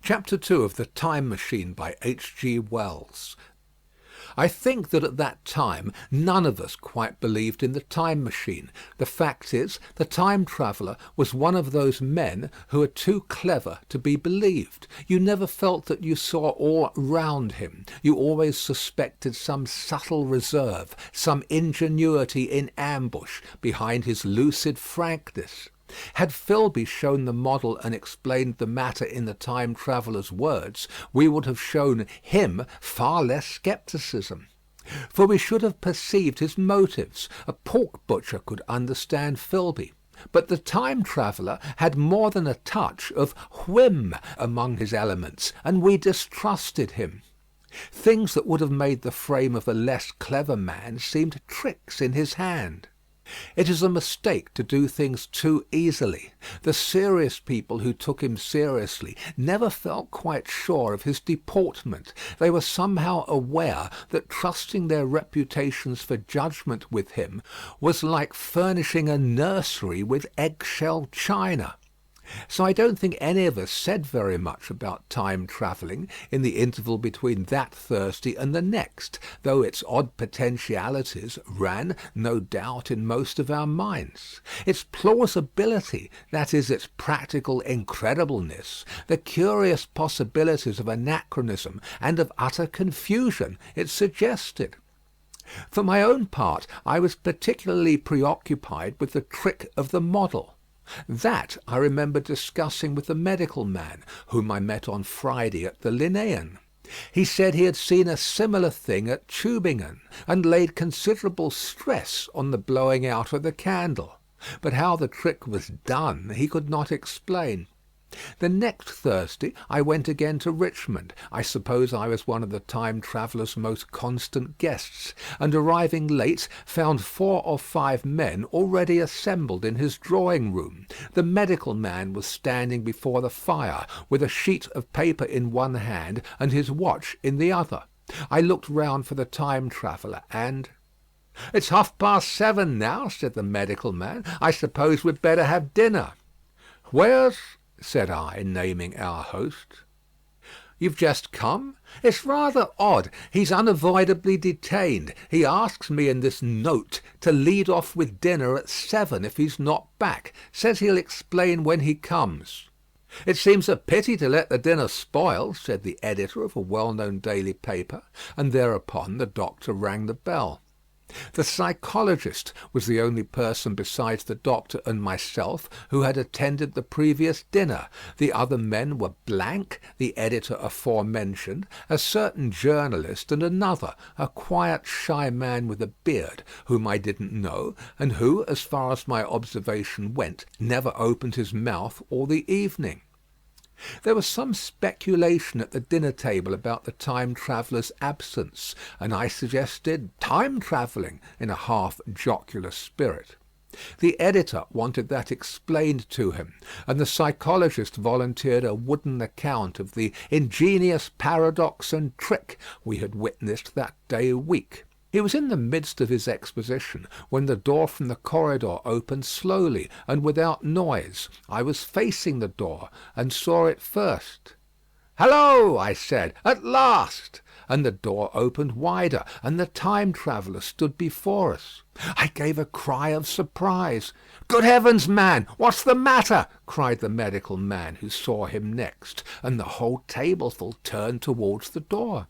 Chapter 2 of The Time Machine by H. G. Wells. I think that at that time none of us quite believed in the time machine. The fact is, the time traveller was one of those men who are too clever to be believed. You never felt that you saw all round him. You always suspected some subtle reserve, some ingenuity in ambush behind his lucid frankness. Had Philby shown the model and explained the matter in the time traveller's words, we would have shown him far less scepticism. For we should have perceived his motives. A pork butcher could understand Philby. But the time traveller had more than a touch of whim among his elements, and we distrusted him. Things that would have made the frame of a less clever man seemed tricks in his hand. It is a mistake to do things too easily. The serious people who took him seriously never felt quite sure of his deportment. They were somehow aware that trusting their reputations for judgment with him was like furnishing a nursery with eggshell china. So I don't think any of us said very much about time travelling in the interval between that Thursday and the next, though its odd potentialities ran, no doubt, in most of our minds. Its plausibility, that is, its practical incredibleness, the curious possibilities of anachronism and of utter confusion it suggested. For my own part, I was particularly preoccupied with the trick of the model. That I remember discussing with the medical man, whom I met on Friday at the Linnean. He said he had seen a similar thing at Tübingen, and laid considerable stress on the blowing out of the candle. But how the trick was done he could not explain. The next Thursday I went again to Richmond. I suppose I was one of the time traveller's most constant guests, and arriving late found 4 or 5 men already assembled in his drawing room. The medical man was standing before the fire, with a sheet of paper in one hand and his watch in the other. I looked round for the time traveller, and "It's 7:30 now," said the medical man. "I suppose we'd better have dinner." "Where's—" said I, naming our host. "You've just come? It's rather odd. He's unavoidably detained. He asks me in this note to lead off with dinner at 7 if he's not back. Says he'll explain when he comes." "It seems a pity to let the dinner spoil," said the editor of a well-known daily paper, and thereupon the doctor rang the bell. The psychologist was the only person besides the doctor and myself who had attended the previous dinner. The other men were Blank, the editor aforementioned, a certain journalist, and another, a quiet, shy man with a beard, whom I didn't know, and who, as far as my observation went, never opened his mouth all the evening. There was some speculation at the dinner table about the time traveller's absence, and I suggested time travelling in a half jocular spirit. The editor wanted that explained to him, and the psychologist volunteered a wooden account of the ingenious paradox and trick we had witnessed that day week. He was in the midst of his exposition when the door from the corridor opened slowly and without noise. I was facing the door and saw it first. "Hallo!" I said, "at last!" And the door opened wider, and the time traveller stood before us. I gave a cry of surprise. "Good heavens, man, what's the matter?" cried the medical man, who saw him next, and the whole tableful turned towards the door.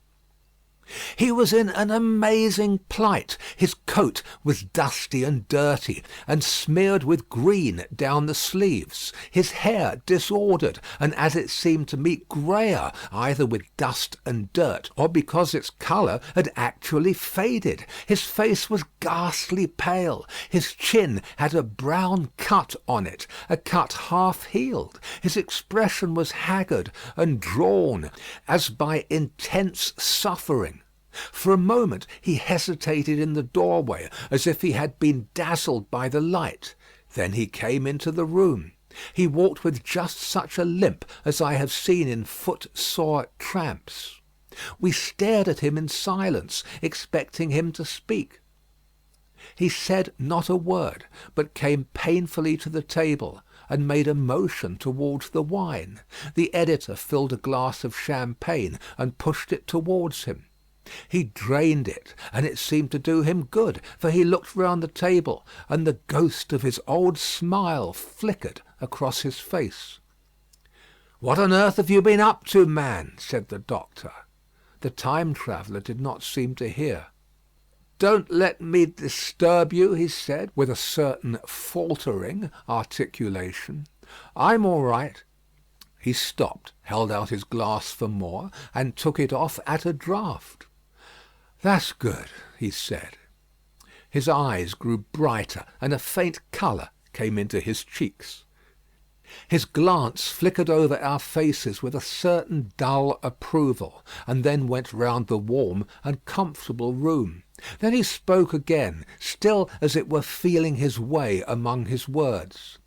He was in an amazing plight. His coat was dusty and dirty, and smeared with green down the sleeves. His hair disordered, and as it seemed to me greyer, either with dust and dirt, or because its colour had actually faded. His face was ghastly pale. His chin had a brown cut on it, a cut half healed. His expression was haggard and drawn, as by intense suffering. For a moment he hesitated in the doorway, as if he had been dazzled by the light. Then he came into the room. He walked with just such a limp as I have seen in foot-sore tramps. We stared at him in silence, expecting him to speak. He said not a word, but came painfully to the table and made a motion towards the wine. The editor filled a glass of champagne and pushed it towards him. He drained it, and it seemed to do him good, for he looked round the table, and the ghost of his old smile flickered across his face. "What on earth have you been up to, man?" said the doctor. The time traveller did not seem to hear. "Don't let me disturb you," he said, with a certain faltering articulation. "I'm all right." He stopped, held out his glass for more, and took it off at a draught. "That's good," he said. His eyes grew brighter, and a faint colour came into his cheeks. His glance flickered over our faces with a certain dull approval, and then went round the warm and comfortable room. Then he spoke again, still as it were feeling his way among his words.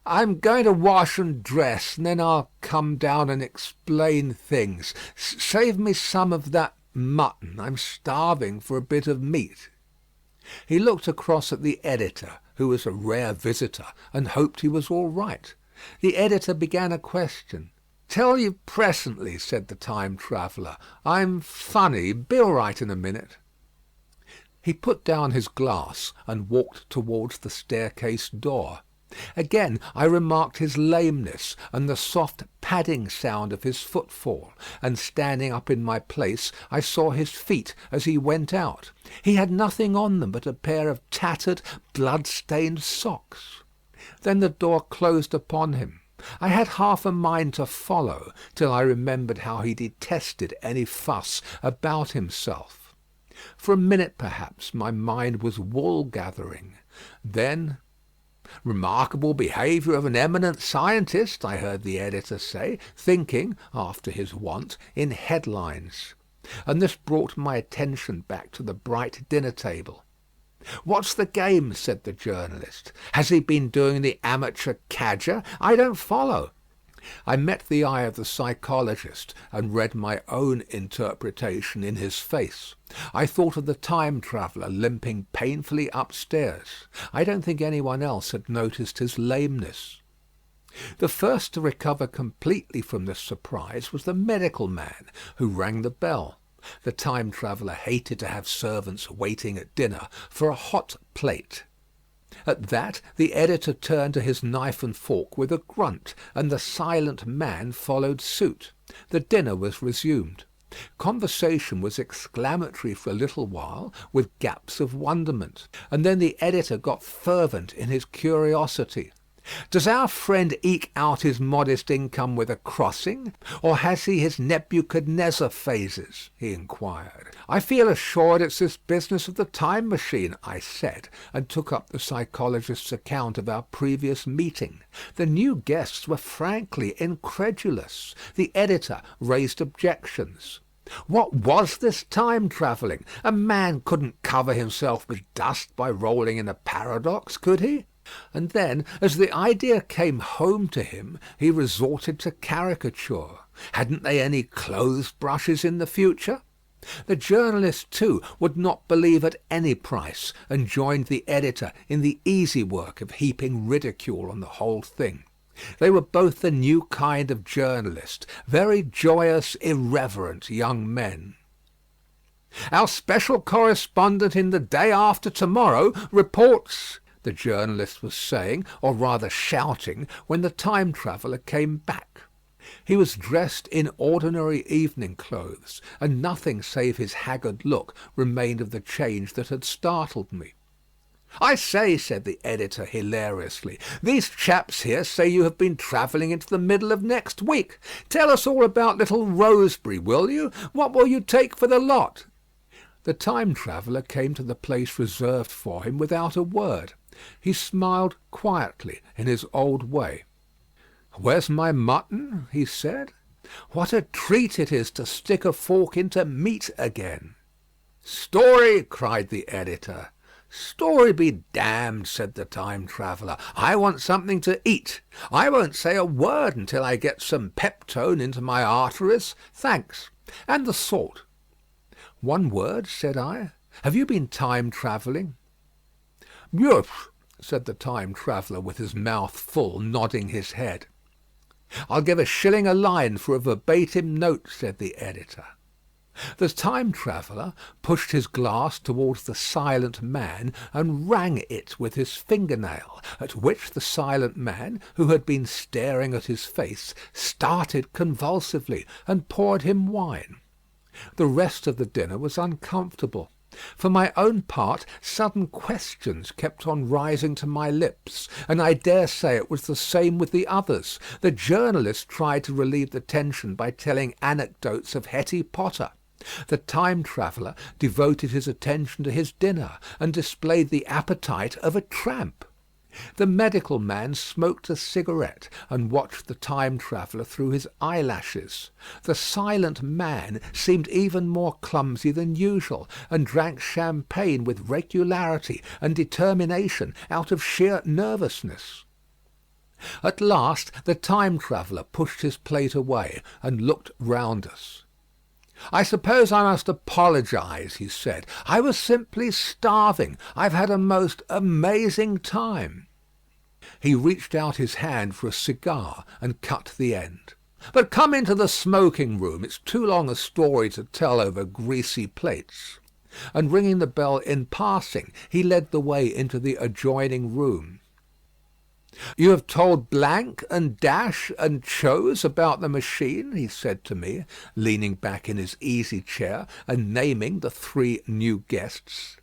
"I'm going to wash and dress, and then I'll come down and explain things. Save me some of that mutton. I'm starving for a bit of meat." He looked across at the editor, who was a rare visitor, and hoped he was all right. The editor began a question. "Tell you presently," said the time traveller. "I'm funny. Be all right in a minute." He put down his glass and walked towards the staircase door. Again I remarked his lameness and the soft padding sound of his footfall, and standing up in my place I saw his feet as he went out. He had nothing on them but a pair of tattered, blood-stained socks. Then the door closed upon him. I had half a mind to follow, till I remembered how he detested any fuss about himself. For a minute perhaps my mind was wool-gathering. Then "Remarkable behaviour of an eminent scientist," I heard the editor say, thinking, after his wont, in headlines. And this brought my attention back to the bright dinner table. "What's the game?" said the journalist. "Has he been doing the amateur cadger? I don't follow." I met the eye of the psychologist, and read my own interpretation in his face. I thought of the time traveller limping painfully upstairs. I don't think anyone else had noticed his lameness. The first to recover completely from this surprise was the medical man, who rang the bell. The time traveller hated to have servants waiting at dinner for a hot plate. At that the editor turned to his knife and fork with a grunt, and the silent man followed suit. The dinner was resumed. Conversation was exclamatory for a little while, with gaps of wonderment, and then the editor got fervent in his curiosity. "Does our friend eke out his modest income with a crossing, or has he his Nebuchadnezzar phases?" he inquired. "I feel assured it's this business of the time machine," I said, and took up the psychologist's account of our previous meeting. The new guests were frankly incredulous. The editor raised objections. What was this time travelling? A man couldn't cover himself with dust by rolling in a paradox, could he? And then, as the idea came home to him, he resorted to caricature. Hadn't they any clothes brushes in the future? The journalist, too, would not believe at any price, and joined the editor in the easy work of heaping ridicule on the whole thing. They were both the new kind of journalist, very joyous, irreverent young men. "Our special correspondent in the Day After Tomorrow reports," the journalist was saying, or rather shouting, when the time traveller came back. He was dressed in ordinary evening clothes, and nothing save his haggard look remained of the change that had startled me. "I say," said the editor hilariously, "these chaps here say you have been travelling into the middle of next week. Tell us all about little Rosebery, will you? What will you take for the lot?" The time traveller came to the place reserved for him without a word. He smiled quietly in his old way. "Where's my mutton?" he said. "What a treat it is to stick a fork into meat again." "Story!" cried the editor. "Story be damned," said the time traveller. "I want something to eat. I won't say a word until I get some peptone into my arteries. Thanks. And the salt." "One word," said I. "Have you been time travelling?" "Yes," said the time traveller with his mouth full, nodding his head. "I'll give a shilling a line for a verbatim note," said the editor. The time traveller pushed his glass towards the silent man and rang it with his fingernail, at which the silent man, who had been staring at his face, started convulsively and poured him wine. The rest of the dinner was uncomfortable. For my own part, sudden questions kept on rising to my lips, and I dare say it was the same with the others. The journalist tried to relieve the tension by telling anecdotes of Hetty Potter. The time traveller devoted his attention to his dinner, and displayed the appetite of a tramp. The medical man smoked a cigarette, and watched the time traveller through his eyelashes. The silent man seemed even more clumsy than usual, and drank champagne with regularity and determination out of sheer nervousness. At last the time traveller pushed his plate away, and looked round us. "I suppose I must apologise," he said. "I was simply starving. I've had a most amazing time." He reached out his hand for a cigar and cut the end. "But come into the smoking room. It's too long a story to tell over greasy plates." And ringing the bell in passing, he led the way into the adjoining room. "You have told Blank and Dash and Chose about the machine," he said to me, leaning back in his easy chair and naming the 3 new guests.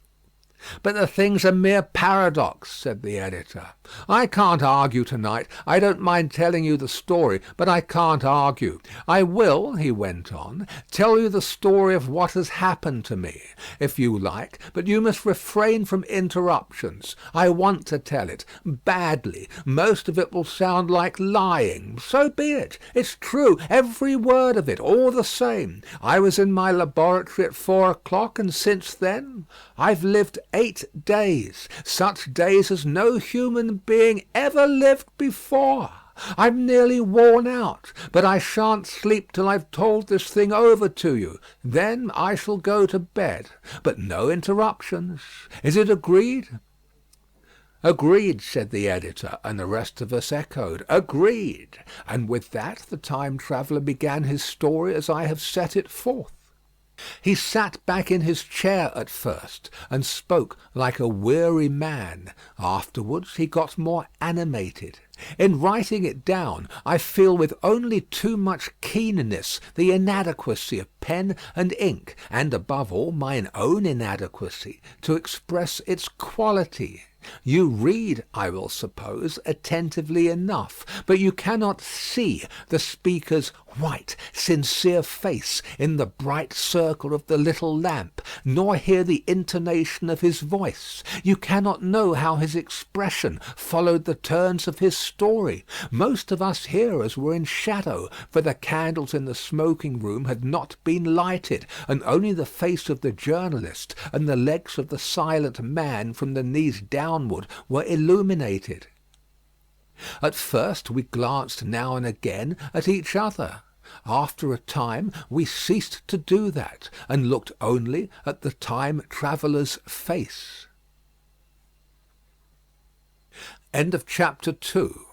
"But the thing's a mere paradox," said the editor. "I can't argue to-night. I don't mind telling you the story, but I can't argue. I will," he went on, "tell you the story of what has happened to me, if you like, but you must refrain from interruptions. I want to tell it badly. Most of it will sound like lying. So be it. It's true, every word of it, all the same. I was in my laboratory at 4 o'clock, and since then I've lived 8 days, such days as no human being ever lived before. I'm nearly worn out, but I shan't sleep till I've told this thing over to you. Then I shall go to bed. But no interruptions. Is it agreed?" "Agreed," said the editor, and the rest of us echoed, "Agreed." And with that the time traveller began his story as I have set it forth. He sat back in his chair at first, and spoke like a weary man. Afterwards he got more animated. In writing it down, I feel with only too much keenness the inadequacy of pen and ink, and above all mine own inadequacy, to express its quality. You read, I will suppose, attentively enough, but you cannot see the speaker's white, sincere face in the bright circle of the little lamp, nor hear the intonation of his voice. You cannot know how his expression followed the turns of his story. Most of us hearers were in shadow, for the candles in the smoking room had not been lighted, and only the face of the journalist and the legs of the silent man from the knees downward were illuminated. At first we glanced now and again at each other. After a time we ceased to do that, and looked only at the time traveller's face. End of chapter 2.